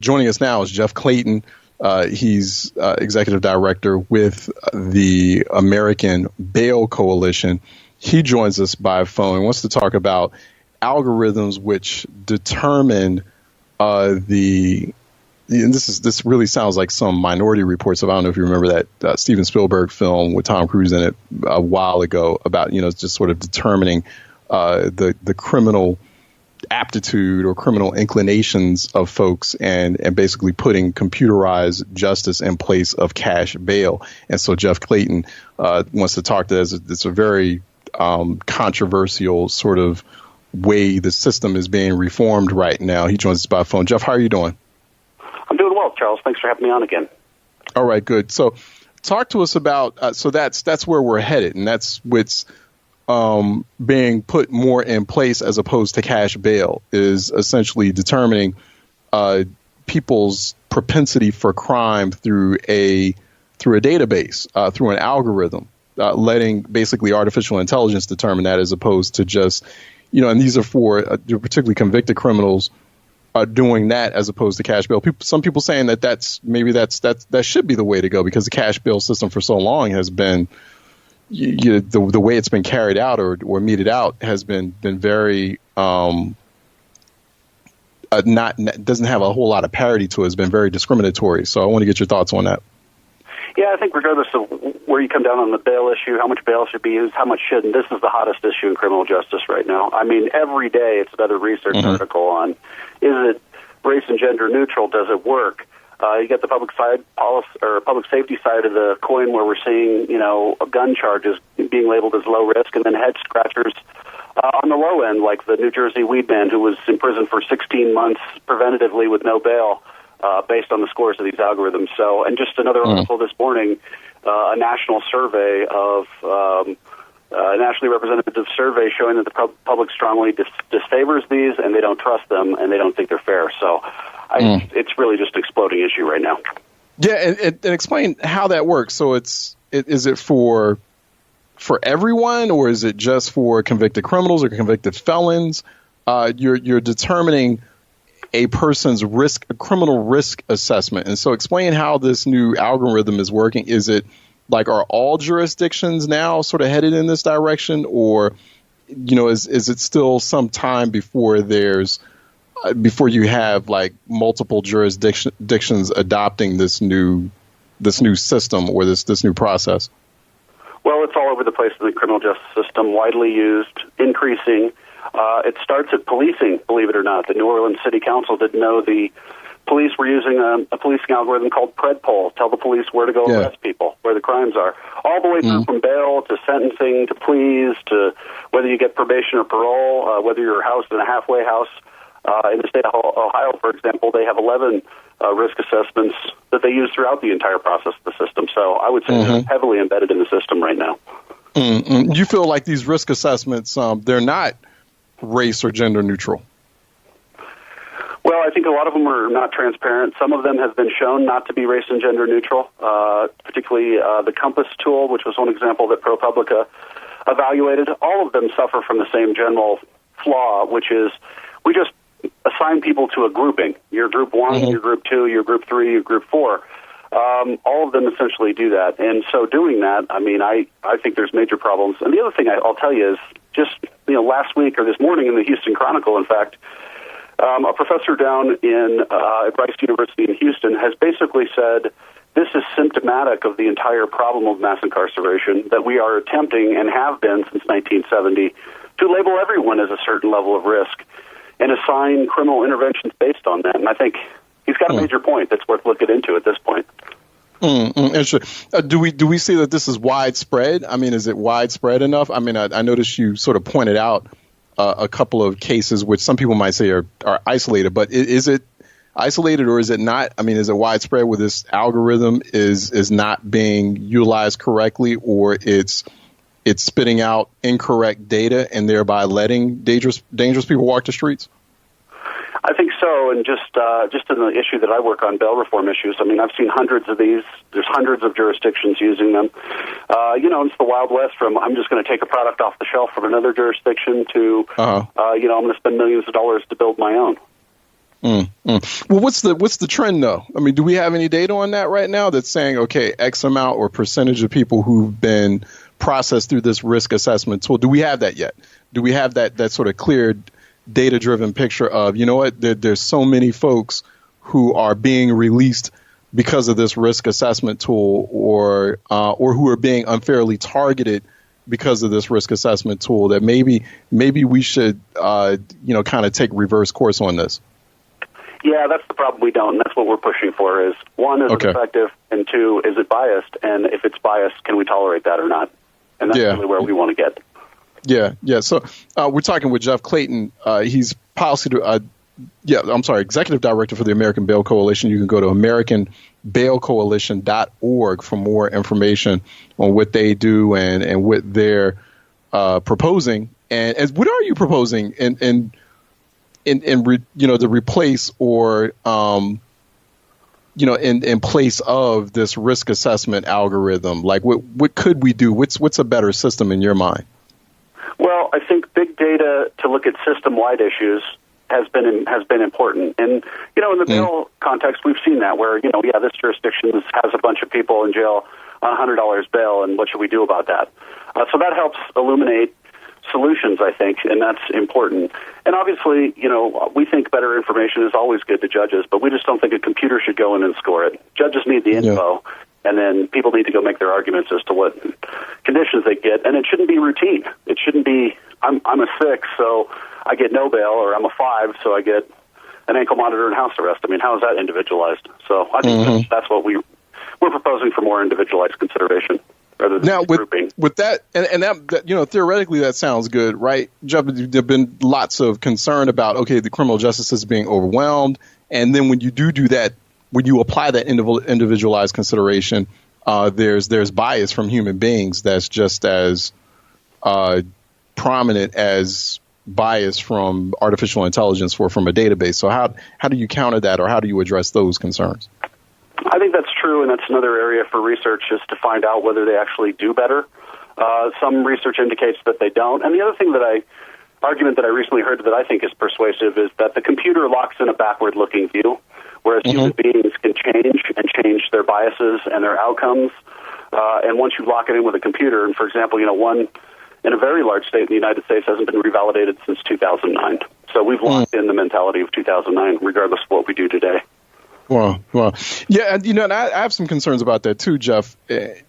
Joining us now is Jeff Clayton. He's executive director with the American Bail Coalition. He joins us by phone and wants to talk about algorithms which determine this really sounds like some Minority Report. So I don't know if you remember that Steven Spielberg film with Tom Cruise in it a while ago about, just sort of determining the criminal aptitude or criminal inclinations of folks and basically putting computerized justice in place of cash bail. And so Jeff Clayton wants to talk to us. It's a very controversial sort of way the system is being reformed right now. He joins us by phone. Jeff, how are you doing? I'm doing well, Charles. Thanks for having me on again. All right, good. So talk to us about, so that's where we're headed, and that's what's being put more in place as opposed to cash bail, is essentially determining people's propensity for crime through a database, through an algorithm, letting basically artificial intelligence determine that, as opposed to just, and these are for particularly convicted criminals doing that as opposed to cash bail. Some people saying that should be the way to go, because the cash bail system for so long has been, the way it's been carried out or meted out has been very doesn't have a whole lot of parity to it. It's been very discriminatory. So I want to get your thoughts on that. Yeah, I think regardless of where you come down on the bail issue, how much bail should be used, how much shouldn't, this is the hottest issue in criminal justice right now. I mean, every day it's another research article on, is it race and gender neutral? Does it work? You get the public safety side of the coin, where we're seeing, gun charges being labeled as low risk, and then head scratchers on the low end, like the New Jersey weed man who was in prison for 16 months preventatively with no bail, based on the scores of these algorithms. So, and just another article this morning, a national survey of a nationally representative survey showing that the public strongly disfavors these, and they don't trust them, and they don't think they're fair. So it's really just an exploding issue right now. Yeah, and explain how that works. So is it for everyone, or is it just for convicted criminals or convicted felons? You're determining a person's criminal risk assessment. And so explain how this new algorithm is working. Is it like, are all jurisdictions now sort of headed in this direction, or, is it still some time before you have like multiple jurisdictions adopting this new system or this new process? Well, it's all over the place in the criminal justice system, widely used, increasing. It starts at policing, believe it or not. The New Orleans City Council didn't know the police were using a policing algorithm called PredPol, tell the police where to go arrest people, where the crimes are. All the way through from bail to sentencing to pleas to whether you get probation or parole, whether you're housed in a halfway house. In the state of Ohio, for example, they have 11 risk assessments that they use throughout the entire process of the system. So I would say they're heavily embedded in the system right now. You feel like these risk assessments, they're not race or gender neutral? Well, I think a lot of them are not transparent. Some of them have been shown not to be race and gender neutral, particularly the Compass tool, which was one example that ProPublica evaluated. All of them suffer from the same general flaw, which is we just assign people to a grouping. You're group 1, you're group 2, you're group 3, you're group 4. All of them essentially do that. And so doing that, I mean, I think there's major problems. And the other thing I'll tell you is just, last week or this morning in the Houston Chronicle, in fact, a professor down at Rice University in Houston has basically said this is symptomatic of the entire problem of mass incarceration, that we are attempting and have been since 1970 to label everyone as a certain level of risk and assign criminal interventions based on that. And I think he's got a major point that's worth looking into at this point. Do we see that this is widespread? I mean, is it widespread enough? I mean, I noticed you sort of pointed out a couple of cases which some people might say are isolated, but is it isolated or is it not? I mean, is it widespread where this algorithm is not being utilized correctly, or it's spitting out incorrect data and thereby letting dangerous people walk the streets? I think so, and just in the issue that I work on, bail reform issues, I mean, I've seen hundreds of these. There's hundreds of jurisdictions using them. It's the Wild West from I'm just going to take a product off the shelf from another jurisdiction to, I'm going to spend millions of dollars to build my own. Well, what's the trend though? I mean, do we have any data on that right now that's saying, okay, X amount or percentage of people who've been processed through this risk assessment tool? Do we have that yet? Do we have that sort of clear data-driven picture of, you know what, there's so many folks who are being released because of this risk assessment tool, or who are being unfairly targeted because of this risk assessment tool, that maybe we should kind of take reverse course on this? Yeah, that's the problem. We don't, and that's what we're pushing for. Is one, is it effective, and two, is it biased? And if it's biased, can we tolerate that or not? And that's really where we want to get. Yeah. So we're talking with Jeff Clayton. He's executive director for the American Bail Coalition. You can go to AmericanBailCoalition.org for more information on what they do and what they're proposing. And what are you proposing to replace or in place of this risk assessment algorithm? Like what could we do? What's a better system in your mind? Well, I think big data to look at system-wide issues has been important. And, in the bail context, we've seen that where, this jurisdiction has a bunch of people in jail on $100 bail, and what should we do about that? So that helps illuminate solutions, I think, and that's important. And obviously, we think better information is always good to judges, but we just don't think a computer should go in and score it. Judges need the info. And then people need to go make their arguments as to what conditions they get. And it shouldn't be routine. It shouldn't be, I'm a 6, so I get no bail, or I'm a 5, so I get an ankle monitor and house arrest. I mean, how is that individualized? So I think that's what we're proposing, for more individualized consideration rather than now grouping. With that, and that theoretically that sounds good, right? Jeff, there've been lots of concern about, okay, the criminal justice is being overwhelmed. And then when you do that, when you apply that individualized consideration, there's bias from human beings that's just as prominent as bias from artificial intelligence from a database. So how do you counter that, or how do you address those concerns? I think that's true, and that's another area for research, is to find out whether they actually do better. Some research indicates that they don't. And the other argument that I recently heard that I think is persuasive is that the computer locks in a backward-looking view, whereas human beings can change their biases and their outcomes. And once you lock it in with a computer, and for example, one in a very large state in the United States hasn't been revalidated since 2009. So we've locked in the mentality of 2009, regardless of what we do today. Well, yeah, and I have some concerns about that too, Jeff.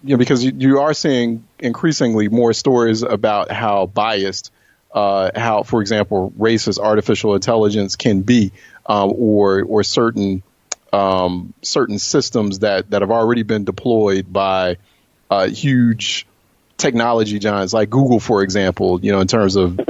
Because you are seeing increasingly more stories about how biased, how, for example, racist artificial intelligence can be, or certain systems that have already been deployed by huge technology giants like Google, for example. In terms of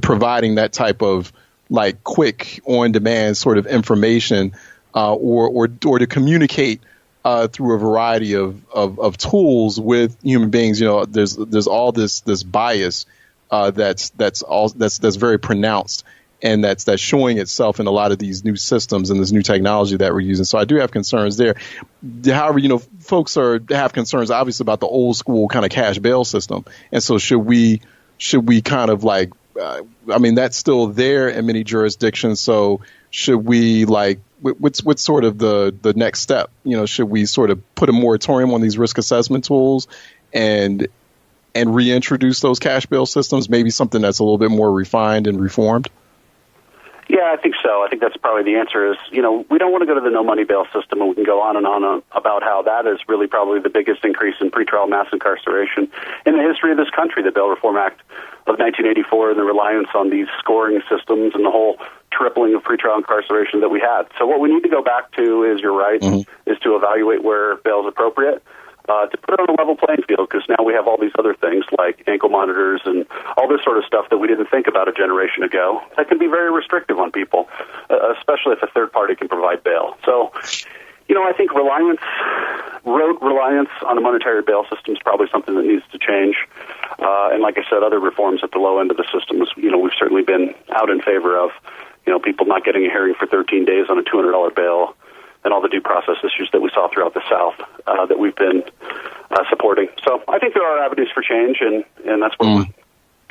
providing that type of like quick on-demand sort of information. Or to communicate through a variety of tools with human beings. There's all this bias that's very pronounced, and that's showing itself in a lot of these new systems and this new technology that we're using. So I do have concerns there. However, folks have concerns obviously about the old school kind of cash bail system, and so should we kind of like that's still there in many jurisdictions. So should we what's sort of the next step? Should we sort of put a moratorium on these risk assessment tools and reintroduce those cash bail systems? Maybe something that's a little bit more refined and reformed. Yeah, I think so. I think that's probably the answer is, we don't want to go to the no money bail system, and we can go on and on about how that is really probably the biggest increase in pretrial mass incarceration in the history of this country, the Bail Reform Act of 1984, and the reliance on these scoring systems and the whole tripling of pretrial incarceration that we had. So what we need to go back to is, you're right, is to evaluate where bail is appropriate, to put it on a level playing field, because now we have all these other things like ankle monitors and all this sort of stuff that we didn't think about a generation ago that can be very restrictive on people, especially if a third party can provide bail. So, I think rote reliance on a monetary bail system is probably something that needs to change. And like I said, other reforms at the low end of the system, we've certainly been out in favor of, people not getting a hearing for 13 days on a $200 bail, and all the due process issues that we saw throughout the South that we've been supporting. So I think there are avenues for change, and that's what we're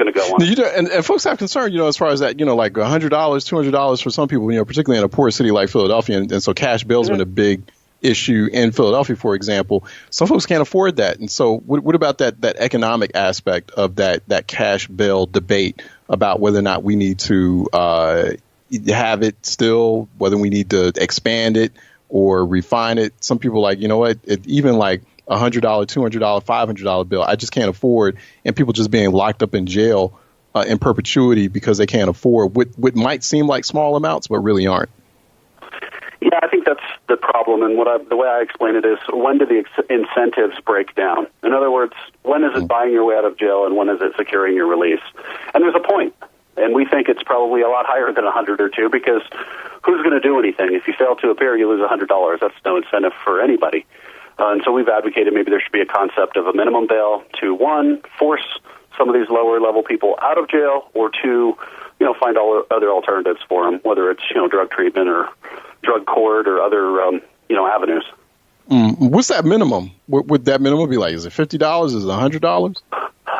going to go on. And folks have concern, as far as that, like $100, $200 for some people, particularly in a poor city like Philadelphia. And so cash bail's been a big issue in Philadelphia, for example. Some folks can't afford that. And so what about that economic aspect of that cash bail debate about whether or not we need to have it still, whether we need to expand it or refine it? Some people are like, even like $100, $200, $500 bill, I just can't afford. And people just being locked up in jail in perpetuity because they can't afford what might seem like small amounts, but really aren't. Yeah, I think that's the problem. And the way I explain it is, when do the incentives break down? In other words, when is it buying your way out of jail and when is it securing your release? And there's a point. And we think it's probably a lot higher than 100 or two, because who's going to do anything? If you fail to appear, you lose $100. That's no incentive for anybody. And so we've advocated maybe there should be a concept of a minimum bail to, one, force some of these lower-level people out of jail, or two, find all other alternatives for them, whether it's, drug treatment or drug court or other, avenues. What's that minimum? Would that minimum be like? Is it $50? Is it $100?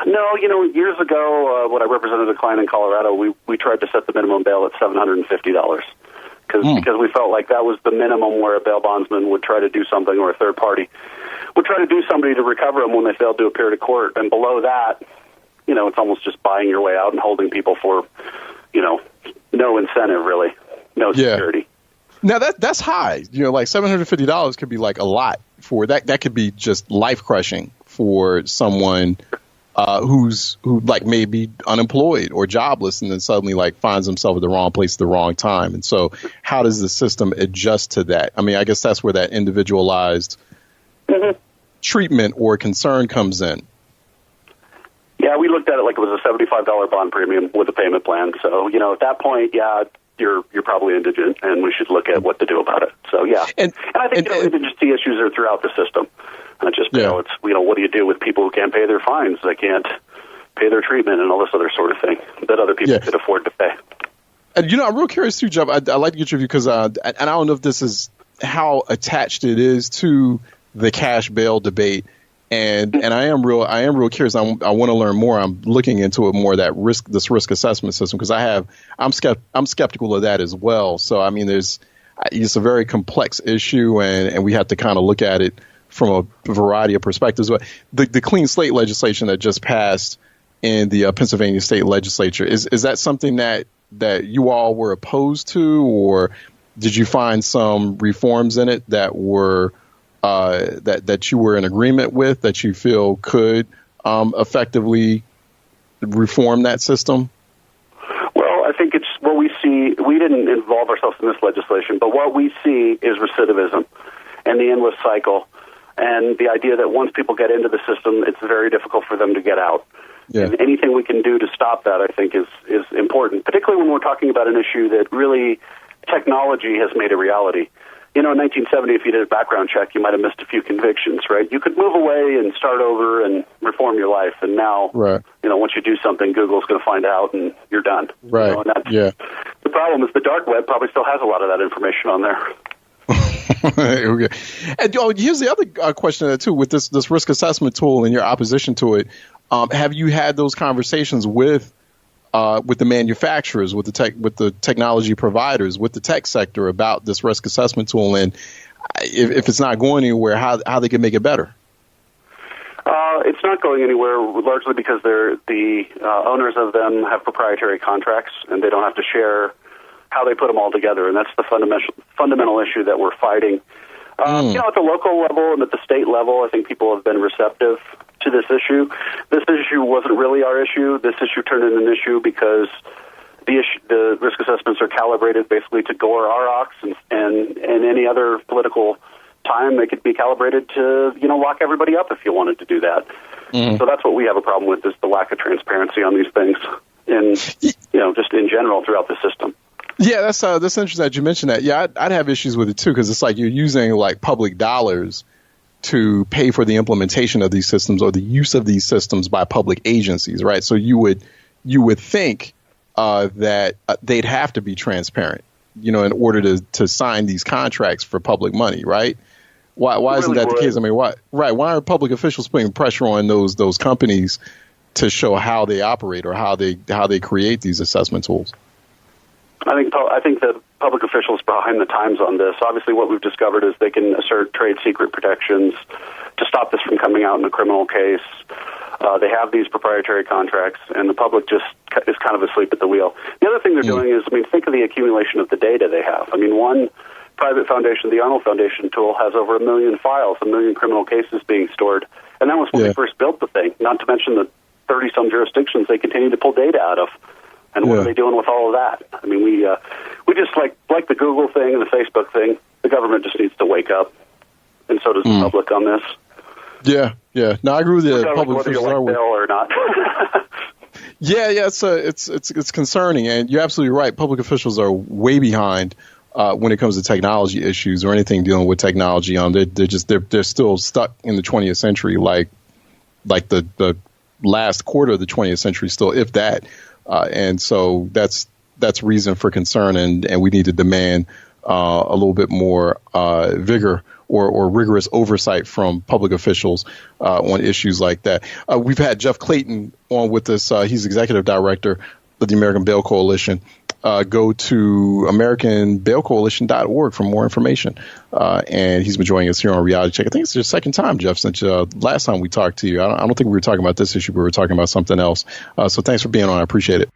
No, years ago, when I represented a client in Colorado, we tried to set the minimum bail at $750. Because we felt like that was the minimum where a bail bondsman would try to do something, or a third party would try to do something to recover them when they failed to appear to court. And below that, it's almost just buying your way out and holding people for, no incentive, really, no security. Now that's high. Like $750 could be like a lot for that. That could be just life crushing for someone who like may be unemployed or jobless, and then suddenly like finds himself at the wrong place at the wrong time. And so how does the system adjust to that? I mean, I guess that's where that individualized treatment or concern comes in. Yeah, we looked at it like it was a $75 bond premium with a payment plan. So, at that point, you're probably indigent, and we should look at what to do about it. So, yeah. And I think indigency issues are throughout the system. Not just bail. It's, what do you do with people who can't pay their fines? They can't pay their treatment and all this other sort of thing that other people could afford to pay. And, I'm real curious too, Jeff. I'd like to get your view, because and I don't know if this is how attached it is to the cash bail debate. And I am real curious. I want to learn more. I'm looking into it more, this risk assessment system, because I'm skeptical of that as well. So, I mean, it's a very complex issue, and we have to kind of look at it from a variety of perspectives. But the clean slate legislation that just passed in the Pennsylvania state legislature, is that something that you all were opposed to, or did you find some reforms in it that were that you were in agreement with, that you feel could effectively reform that system? Well, I think it's what we see. We didn't involve ourselves in this legislation, but what we see is recidivism and the endless cycle, and the idea that once people get into the system, it's very difficult for them to get out. Yeah. And anything we can do to stop that, I think, is important, particularly when we're talking about an issue that really technology has made a reality. In 1970, if you did a background check, you might have missed a few convictions, right? You could move away and start over and reform your life. And now, once you do something, Google's going to find out and you're done. Right. The problem is the dark web probably still has a lot of that information on there. Okay. And here's the other question too, with this risk assessment tool and your opposition to it. Have you had those conversations with the manufacturers, with the technology providers, with the tech sector about this risk assessment tool, and if it's not going anywhere, how they can make it better? It's not going anywhere, largely because the owners of them have proprietary contracts, and they don't have to share how they put them all together, and that's the fundamental issue that we're fighting. At the local level and at the state level, I think people have been receptive to this issue. This issue wasn't really our issue. This issue turned into an issue because the risk assessments are calibrated basically to Gore ROCs, and any other political time they could be calibrated to, lock everybody up if you wanted to do that. So that's what we have a problem with, is the lack of transparency on these things, and just in general throughout the system. Yeah, that's interesting that you mentioned that. Yeah, I'd have issues with it too, because it's like you're using like public dollars to pay for the implementation of these systems or the use of these systems by public agencies, right? So you would think that they'd have to be transparent, in order to sign these contracts for public money, right? Why isn't that the case? I mean, why are public officials putting pressure on those companies to show how they operate or how they create these assessment tools? I think the public officials behind the times on this. Obviously, what we've discovered is they can assert trade secret protections to stop this from coming out in a criminal case. They have these proprietary contracts, and the public just is kind of asleep at the wheel. The other thing they're doing is, think of the accumulation of the data they have. One private foundation, the Arnold Foundation tool, has over 1 million files, 1 million criminal cases being stored. And that was when they first built the thing, not to mention the 30-some jurisdictions they continue to pull data out of. And what are they doing with all of that? We just like the Google thing and the Facebook thing. The government just needs to wake up, and so does the public on this. Yeah. No, I agree with you. Public officials are Bill or not. Yeah. It's concerning, and you're absolutely right. Public officials are way behind when it comes to technology issues or anything dealing with technology. They're still stuck in the 20th century, like the last quarter of the 20th century, still, if that. And so that's reason for concern, and we need to demand a little bit more vigor or rigorous oversight from public officials on issues like that. We've had Jeff Clayton on with us. He's executive director of the American Bail Coalition. Go to AmericanBailCoalition.org for more information. And he's been joining us here on Reality Check. I think it's your second time, Jeff, since last time we talked to you. I don't think we were talking about this issue, but we were talking about something else. So thanks for being on. I appreciate it.